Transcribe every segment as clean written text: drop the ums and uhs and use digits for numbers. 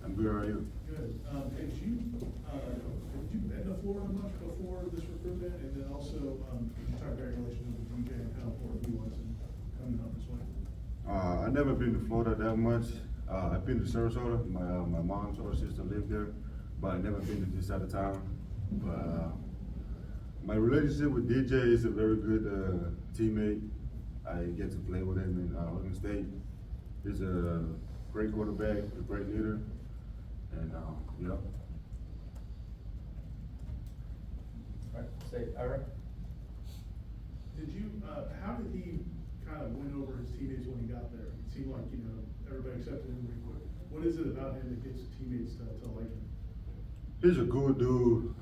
I'm good. How are you? Good. Had you been to Florida much before this recruitment? And then also, could you talk about your relationship with DJ and how important he was in coming up this way? I never been to Florida that much. I've been to Sarasota. My mom's older sister lived there, but I never been to this side of town. But my relationship with DJ is a very good teammate. I get to play with him in Oregon State. He's a great quarterback, a great leader, and yeah. All right, say Ira. How did he kind of win over his teammates when he got there? It seemed like, everybody accepted him really quick. What is it about him that gets teammates to like him? He's a good dude.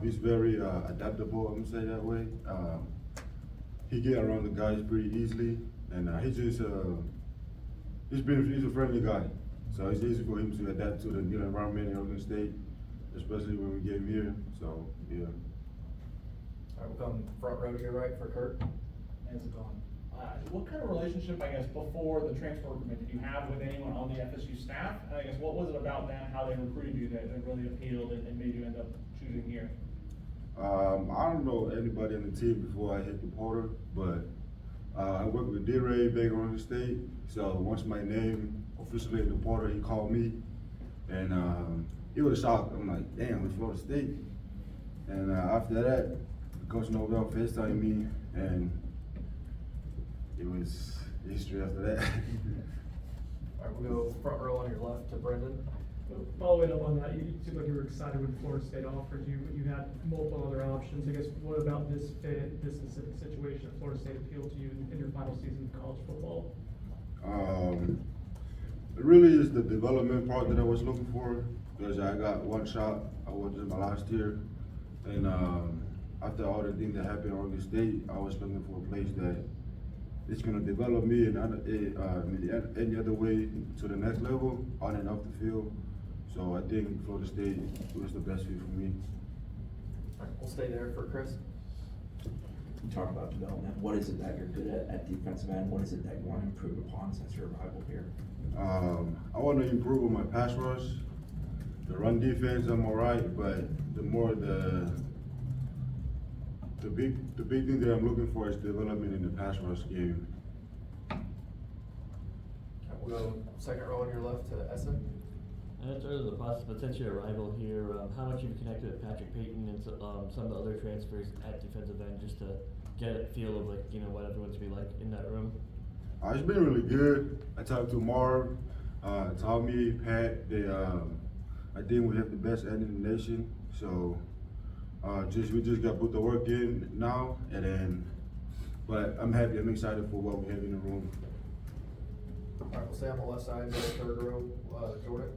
He's very adaptable, I'm gonna say that way. He get around the guys pretty easily, and he's a friendly guy. So it's easy for him to adapt to the new environment in Oregon State, especially when we get him here. So yeah. All right, we'll come front row to your right for Kurt. How's it going? What kind of relationship, I guess, before the transfer recruitment did you have with anyone on the FSU staff? And I guess what was it about them, how they recruited you that really appealed and made you end up choosing here? I don't know anybody on the team before I hit the portal, but I worked with D-Ray back in Oregon State. So once my name officially hit the portal, he called me, and it was a shock. I'm like, damn, with Florida State. And after that, Coach Novell FaceTimed me, and it was history after that. All right, we'll go front row on your left to Brendan. Following up on that, you seemed like you were excited when Florida State offered you. You had multiple other options. I guess what about this fit, this specific situation at Florida State appealed to you in your final season of college football? It really is the development part that I was looking for, because I got one shot. I was in my last year, and after all the things that happened at Oregon State, I was looking for a place that it's going to develop me in any other way to the next level, on and off the field. So I think Florida State was the best fit for me. All right, we'll stay there for Chris. You talk about development. What is it that you're good at defensive end? What is it that you want to improve upon since your arrival here? I want to improve on my pass rush. The run defense, I'm all right, but the big thing that I'm looking for is development in the pass rush game. All right, we'll go second row on your left to Essen. And it's early in the process, but since your arrival here, how much have you connected with Patrick Payton and some of the other transfers at defensive end, just to get a feel of what everyone's be like in that room? It's been really good. I talked to Marv, Tommy, Pat. I think we have the best end in the nation. So we just got to put the work in now, but I'm happy. I'm excited for what we have in the room. All right, we'll stay on the left side, go to third row, Jordan.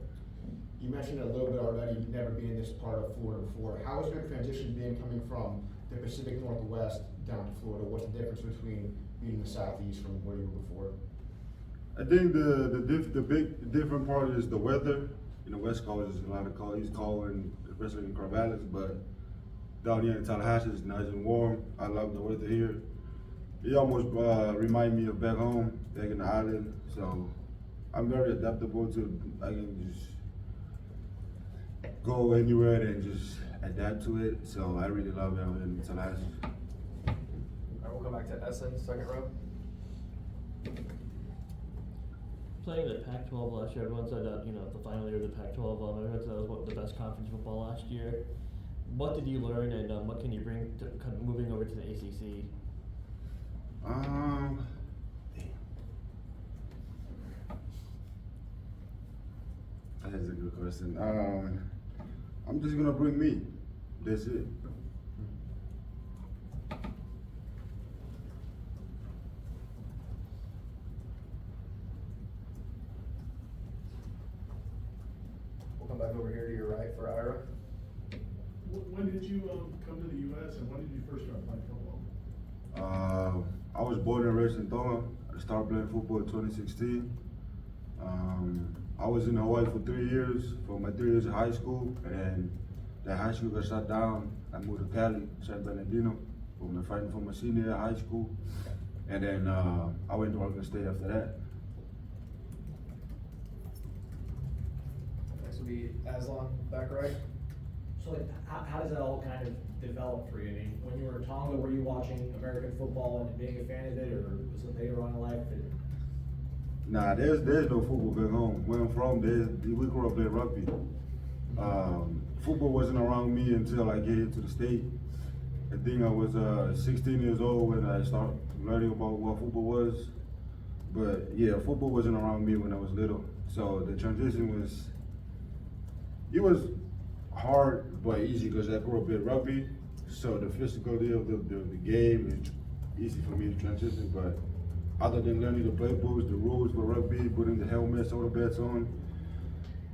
You mentioned a little bit already, you've never been in this part of Florida before. How has your transition been coming from the Pacific Northwest down to Florida? What's the difference between being in the Southeast from where you were before? I think the big different part is the weather. In the West Coast, there's a lot of cold. It's cold, especially in Corvallis, but down here in Tallahassee, it's nice and warm. I love the weather here. It almost reminds me of back home, back in the island. So I'm very adaptable to. I can just go anywhere and just adapt to it. So I really love it out here in Tallahassee. All right, we'll come back to Essen, second row. Playing the Pac-12 last year, everyone said that, the final year of the Pac-12, everyone said that was the best conference football last year. What did you learn, and what can you bring to moving over to the ACC? That's a good question. I'm just gonna bring me. That's it. We'll come back over here to your right for Ira. When did you come to the U.S. and when did you first start playing football? I was born and raised in Tonga. I started playing football in 2016. I was in Hawaii for 3 years, for my 3 years of high school, and that high school got shut down. I moved to Cali, San Bernardino, for my senior year of high school, and then I went to Oregon State after that. So would be Aslan, back right. So like, how does that all kind of develop for you? I mean, when you were in Tonga, were you watching American football and being a fan of it, or was it later on in life that? Nah, there's no football back home. Where I'm from, we grew up playing rugby. Football wasn't around me until I get here to the state. I think I was 16 years old when I started learning about what football was. But yeah, football wasn't around me when I was little. So the transition it was hard but easy because I grew up in rugby. So the physicality of the game is easy for me to transition. But other than learning the playbooks, the rules for rugby, putting the helmets or the bets on,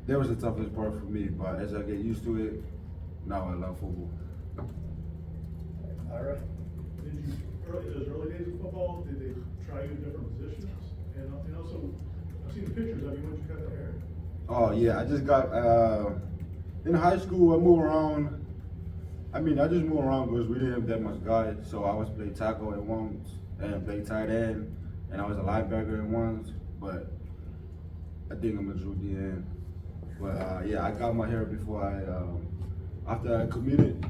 that was the toughest part for me. But as I get used to it, now I love football. Ira? Did you, those early days of football, did they try you in different positions? And also, I've seen the pictures of you when you cut the hair. Oh yeah, I just got, in high school I moved around. I just moved around because we didn't have that much guys. So I was play tackle at once and play tight end, and I was a linebacker at once, but I think I'm a true DN. But yeah, I got my hair before after I committed,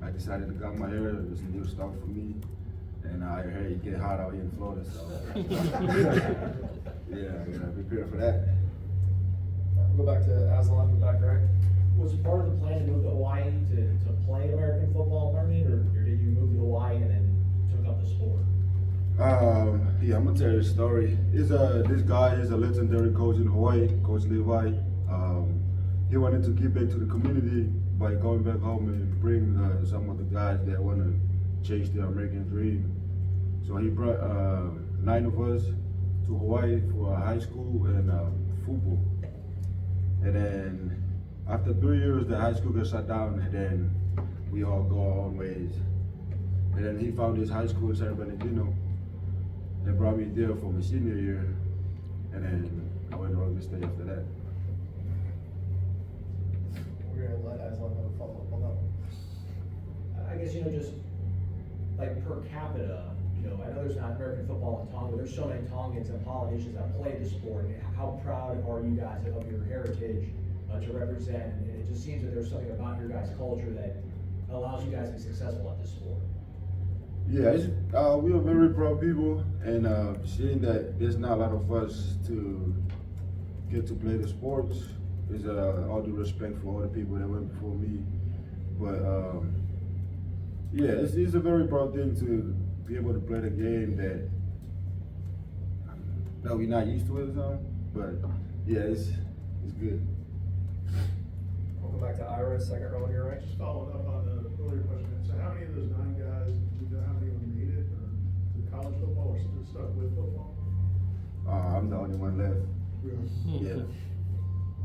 I decided to cut my hair. It was a new start for me. And I heard it get hot out here in Florida, so yeah, I gotta prepare for that. We'll go back to Aslan, in the back right. Was part of the plan to move to Hawaii to play American football permanent, or did you move to Hawaii and then took up the sport? Yeah, I'm gonna tell you a story. This guy is a legendary coach in Hawaii, Coach Levi. He wanted to give back to the community by going back home and bring some of the guys that want to chase the American dream. So he brought 9 of us to Hawaii for high school and football. And then after 3 years, the high school got shut down, and then we all go our own ways. And then he found his high school in San Bernardino and brought me there for my senior year. And then I went to Oregon State after that. We're gonna let Aslan have a follow-up on that one. I guess, just like per capita, I know there's not American football in Tonga, but there's so many Tongans and Polynesians that play the sport. And how proud are you guys of your heritage to represent? And it just seems that there's something about your guys' culture that allows you guys to be successful at this sport. Yeah, we are very proud people, and seeing that there's not a lot of us to get to play the sports is all due respect for all the people that went before me. But yeah, it's a very proud thing to be able to play the game that we're not used to it or something. But yeah, it's good. We'll go back to Ira, second row on your right. Just following up on the earlier question, so how many of those 9 guys, do you know how many of them made it, or to college football, or still stuck with football? I'm the only one left. Really? Yeah.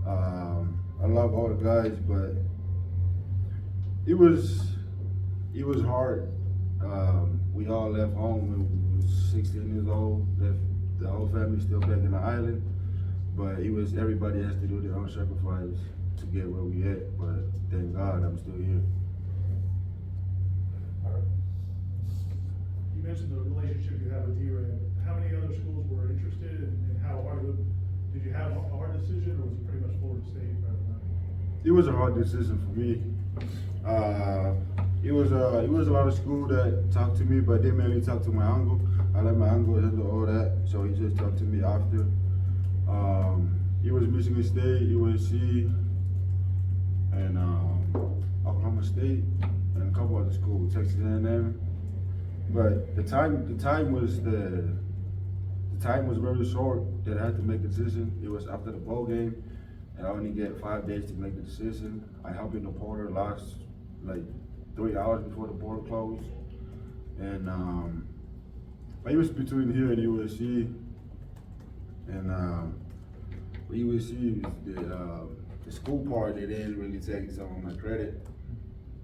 I love all the guys, but it was hard. We all left home when we was 16 years old. Left the whole family still back in the island, but everybody has to do their own sacrifice to get where we at. But thank God I'm still here. You mentioned the relationship you have with D-Ray. How many other schools were interested, and how hard did you have a hard decision, or was it pretty much Florida State right now? It was a hard decision for me. It was a lot of school that talked to me, but they mainly talked to my uncle. I let my uncle handle all that, so he just talked to me after. It was Michigan State, USC, and Oklahoma State, and a couple other schools, Texas A&M. But the time was very short that I had to make a decision. It was after the bowl game, and I only get 5 days to make the decision. I helped in the portal last like 3 hours before the portal closed, and it was between here and USC, and USC the school part they didn't really take some of my credit,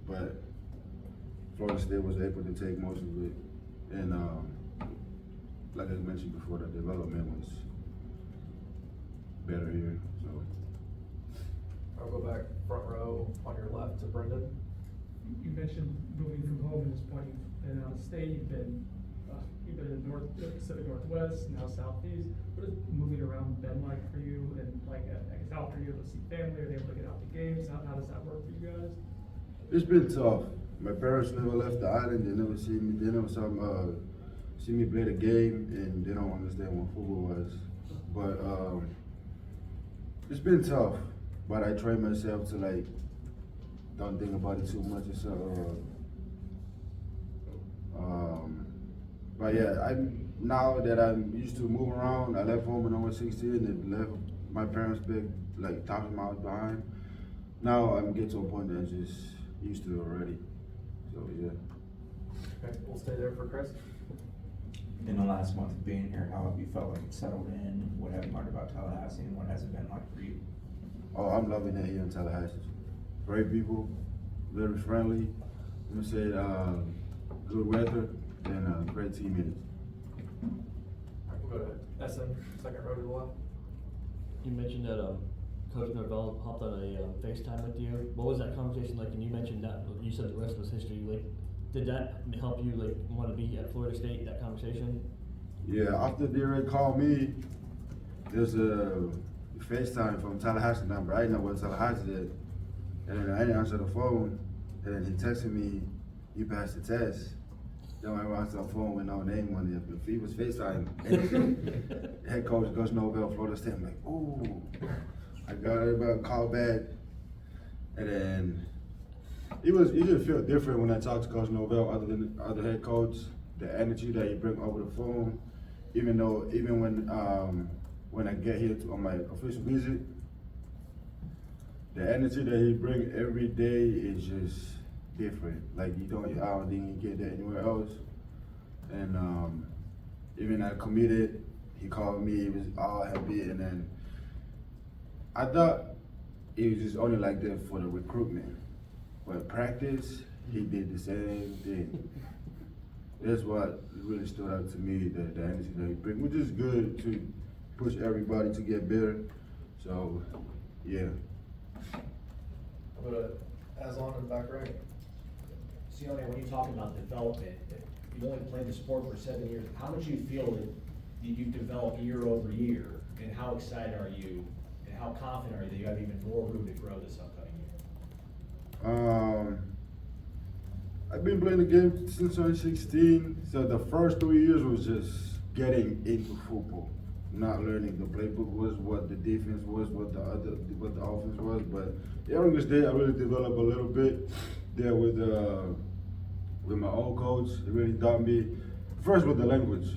but Florida State was able to take most of it, and like I mentioned before, the development was better here. So I'll go back front row on your left to Brendan. You mentioned moving from home at this point. You've been out of state. You've been in Pacific Northwest, now Southeast. What has moving around been like for you? And like, I guess how for you the see family? Are they able to get out to games? How does that work for you guys? It's been tough. My parents never left the island. They never see me. They never see me play the game, and they don't understand what football was. But it's been tough. But I train myself to like don't think about it too much. But yeah, now that I'm used to moving around. I left home when I was 16 and left my parents big like 1,000 miles behind. Now I'm getting to a point that I'm just used to it already. So yeah. Okay, we'll stay there for Chris. In the last month of being here, how have you felt like settled in? What have you learned about Tallahassee and what has it been like for you? Oh, I'm loving it here in Tallahassee. Great people, very friendly. I'm gonna say good weather and great teammates. Alright, we'll go to Essen, second row to the left. You mentioned that Coach Norvell hopped on a FaceTime with you. What was that conversation like? And you mentioned that you said the rest was history. Like, did that help you like want to be at Florida State? That conversation? Yeah, after D-Ray called me, there's a FaceTime from Tallahassee number. I didn't know what Tallahassee did. And then I didn't answer the phone. And then he texted me, "You passed the test." Then I answered the phone with no name on it. If he was FaceTime, head coach Norvell, Florida State. I'm like, ooh. I got everybody call back. And then it just felt different when I talked to Coach Norvell other than the other head coach. The energy that he bring over the phone, even when I get here on my official visit, the energy that he bring every day is just different. Like I don't think you get that anywhere else. And even I committed, he called me, he was all happy, and then I thought it was just only like that for the recruitment. But practice, he did the same thing. That's what really stood out to me, the energy that he bring, which is good to push everybody to get better. So, yeah. We'll go to Aslan in the back right. Sione, when you talk about development, you've only played the sport for 7 years. How much do you feel that you've developed year over year, and how excited are you, and how confident are you that you have even more room to grow this upcoming year? I've been playing the game since I was 16. So the first 3 years was just getting into football, not learning the playbook was, what the defense was, what the offense was. But during this day, I really developed a little bit there with my old coach. He really taught me first with the language.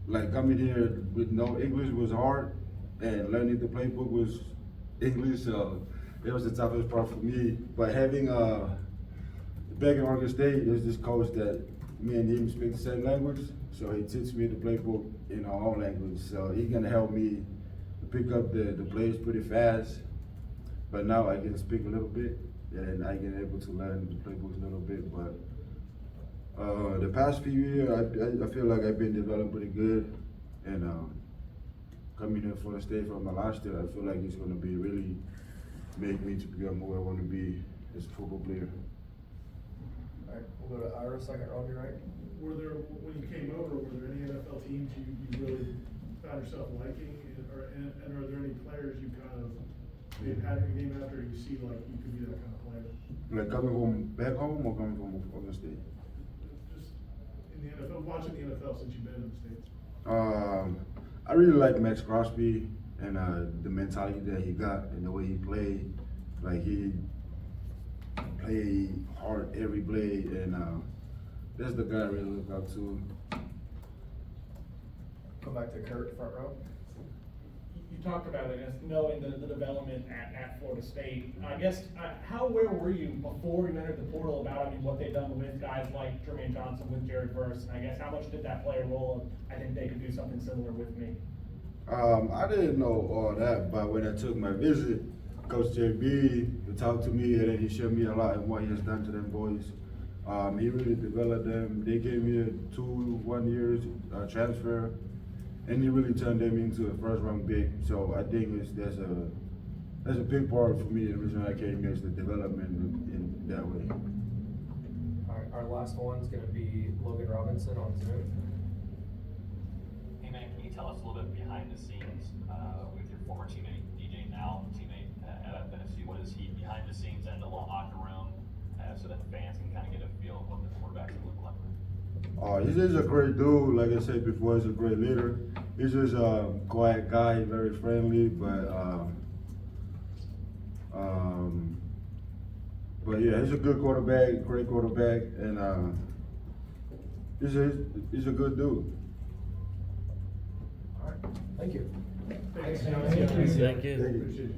Like coming here with no English was hard, and learning the playbook was English. So it was the toughest part for me. But having back in Oregon State, there's this coach that me and him speak the same language, so he teaches me the playbook in our own language. So he's gonna help me pick up the plays pretty fast. But now I can speak a little bit, and I get able to learn the playbooks a little bit. But the past few years, I feel like I've been developing pretty good, and coming here for the state from my last year, I feel like it's gonna be really make me to become who I want to be as a football player. Alright, we'll go to Ira, second row on your right. When you came over, were there any NFL teams you really found yourself liking, and are there any players you kind of maybe had your name after you see like you could be that kind of player? Like coming from back home or coming from Oregon State? Just in the NFL, watching the NFL since you've been in the States. I really like Max Crosby and the mentality that he got and the way he played. Like he played hard every play, and that's the guy I really look up to. Come back to Kurt, front row. You talked about it, knowing the development at Florida State. I guess, how aware were you before you entered the portal about, what they've done with guys like Jermaine Johnson, with Jared Verse, and I guess how much did that play a role of, I think they could do something similar with me? I didn't know all that, but when I took my visit, Coach JB talked to me, and then he showed me a lot of what he has done to them boys. He really developed them. They gave me a 2-1 years transfer, and he really turned them into a first-round pick. So I think that's a big part for me. The reason I came here is the development in that way. Alright, our last one's gonna be Logan Robinson on Zoom. Hey man, can you tell us a little bit behind the scenes with your former teammate DJ, now teammate He's just a great dude. Like I said before, he's a great leader. He's just a quiet guy, very friendly, but yeah, he's a good quarterback, great quarterback, and he's a good dude. All right, thank you. Thanks. Thank you. Thank you. Thank you. Appreciate it.